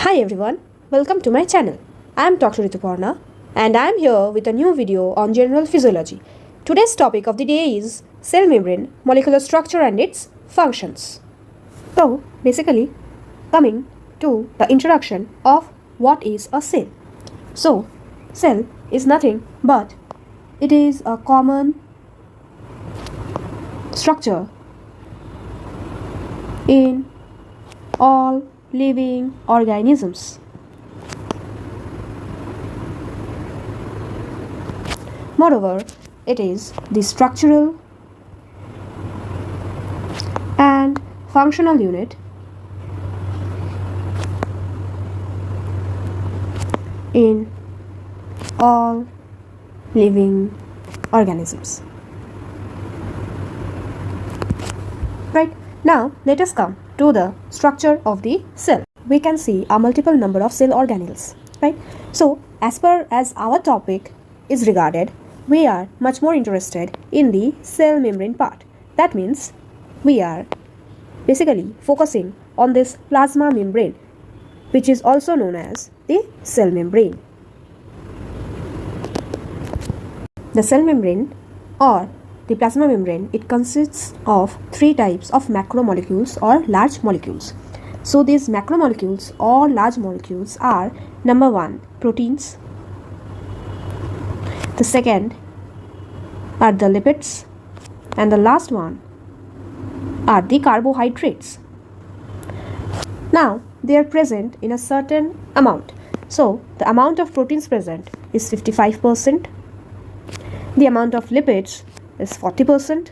Hi everyone, welcome to my channel. I am Dr. Rituparna and I am here with a new video on general physiology. Today's topic of the day is cell membrane, molecular structure and its functions. So basically coming to the introduction of what is a cell. So cell is nothing but it is a common structure in all living organisms. Moreover, it is the structural and functional unit in all living organisms. Right, now let us come to the structure of the cell. We can see a multiple number of cell organelles, right? So as per as our topic is regarded, we are much more interested in the cell membrane part. That means we are basically focusing on this plasma membrane, which is also known as the cell membrane. The cell membrane or the plasma membrane, it consists of three types of macromolecules or large molecules. So these macromolecules or large molecules are number one, proteins. The second are the lipids, and the last one are the carbohydrates. Now they are present in a certain amount. So the amount of proteins present is 55%. The amount of lipids is 40%,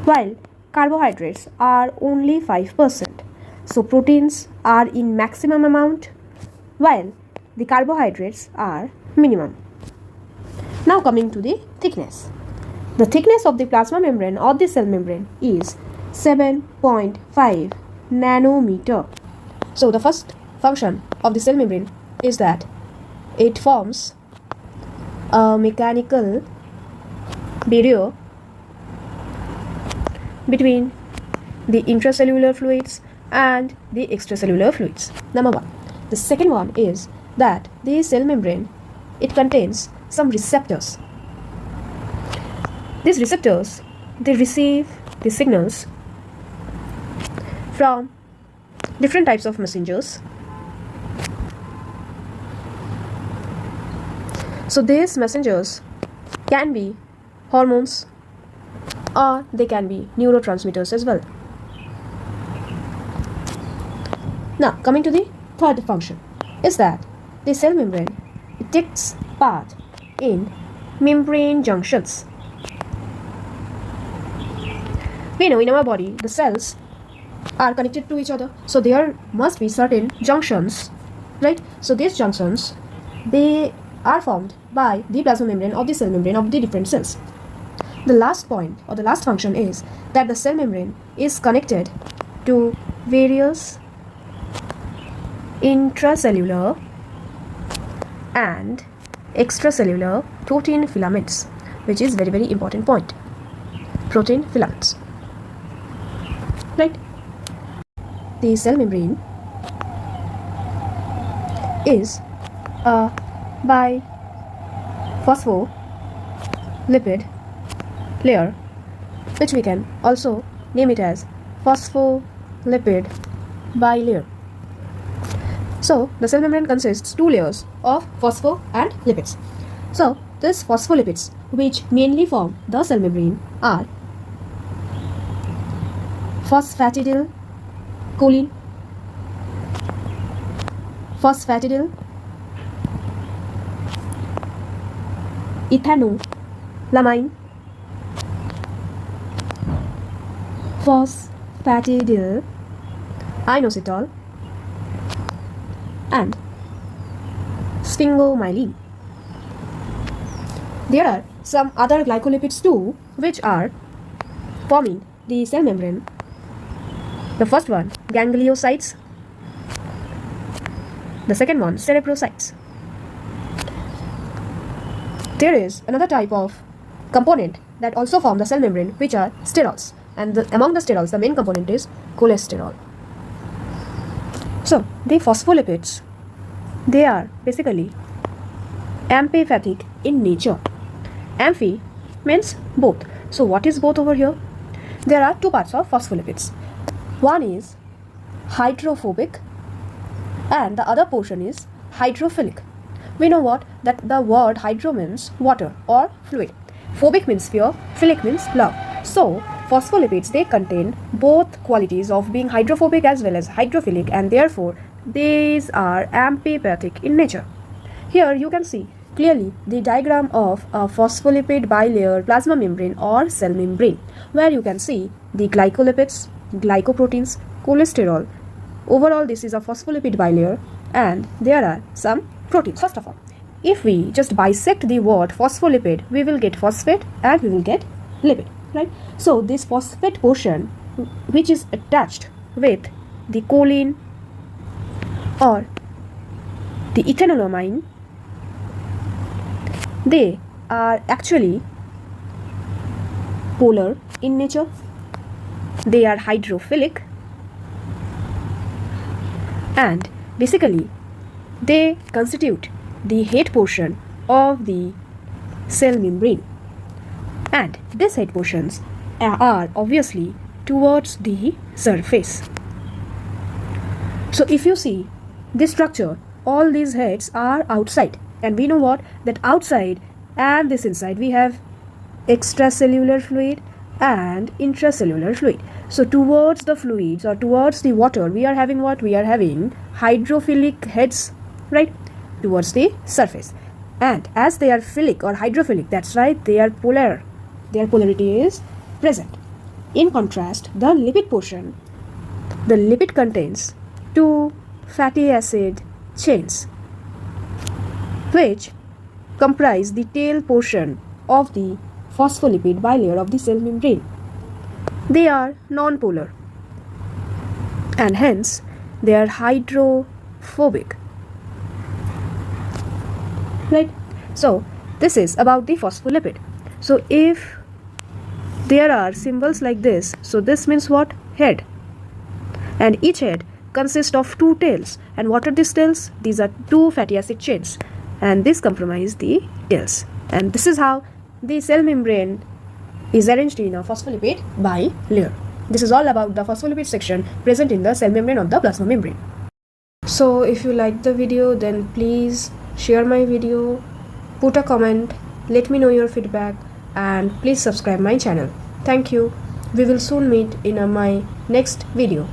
while carbohydrates are only 5%. So proteins are in maximum amount while the carbohydrates are minimum. Now coming to the thickness. The thickness of the plasma membrane or the cell membrane is 7.5 nanometer. So the first function of the cell membrane is that it forms a mechanical barrier between the intracellular fluids and the extracellular fluids. Number one. The second one is that the cell membrane, it contains some receptors. These receptors, they receive the signals from different types of messengers. So these messengers can be hormones or they can be neurotransmitters as well. Now coming to the third function is that the cell membrane, it takes part in membrane junctions. We know in our body the cells are connected to each other, so there must be certain junctions, right? So these junctions, they are formed by the plasma membrane or the cell membrane of the different cells. The last point or the last function is that the cell membrane is connected to various intracellular and extracellular protein filaments, which is very important point. Protein filaments, right? The cell membrane is a biphospholipid layer, which we can also name it as phospholipid bilayer. So the cell membrane consists two layers of phospho and lipids. So these phospholipids, which mainly form the cell membrane, are phosphatidylcholine, phosphatidylethanolammine, phosphatidylinositol, and sphingomyelin. There are some other glycolipids too, which are forming the cell membrane. The first one, gangliosides. The second one, cerebrocytes. There is another type of component that also form the cell membrane, which are sterols. And among the sterols, the main component is cholesterol. So the phospholipids, they are basically amphipathic in nature. Amphi means both. So what is both over here? There are two parts of phospholipids. One is hydrophobic and the other portion is hydrophilic. We know what? That the word hydro means water or fluid. Phobic means fear, philic means love. So phospholipids, they contain both qualities of being hydrophobic as well as hydrophilic, and therefore these are amphipathic in nature. Here you can see clearly the diagram of a phospholipid bilayer plasma membrane or cell membrane, where you can see the glycolipids, glycoproteins, cholesterol. Overall, this is a phospholipid bilayer, and there are some proteins. First of all, if we just bisect the word phospholipid, we will get phosphate and we will get lipid, right? So this phosphate portion, which is attached with the choline or the ethanolamine, they are actually polar in nature. They are hydrophilic, and basically they constitute the head portion of the cell membrane, and these head portions are obviously towards the surface. So if you see this structure, all these heads are outside, and we know what? That outside and this inside we have extracellular fluid and intracellular fluid. So towards the fluids or towards the water, we are having what? We are having hydrophilic heads, right, towards the surface. And as they are philic or hydrophilic, that's right, they are polar. Their polarity is present. In contrast, the lipid portion, the lipid contains two fatty acid chains, which comprise the tail portion of the phospholipid bilayer of the cell membrane. They are non-polar, and hence they are hydrophobic, right? So this is about the phospholipid. So if there are symbols like this, so this means what? Head. And each head consists of two tails. And what are these tails? These are two fatty acid chains, and this comprise the tails. And this is how the cell membrane is arranged in a phospholipid bilayer. This is all about the phospholipid section present in the cell membrane of the plasma membrane. So if you liked the video, then please share my video, put a comment, let me know your feedback, and please subscribe my channel. Thank you. We will soon meet in my next video.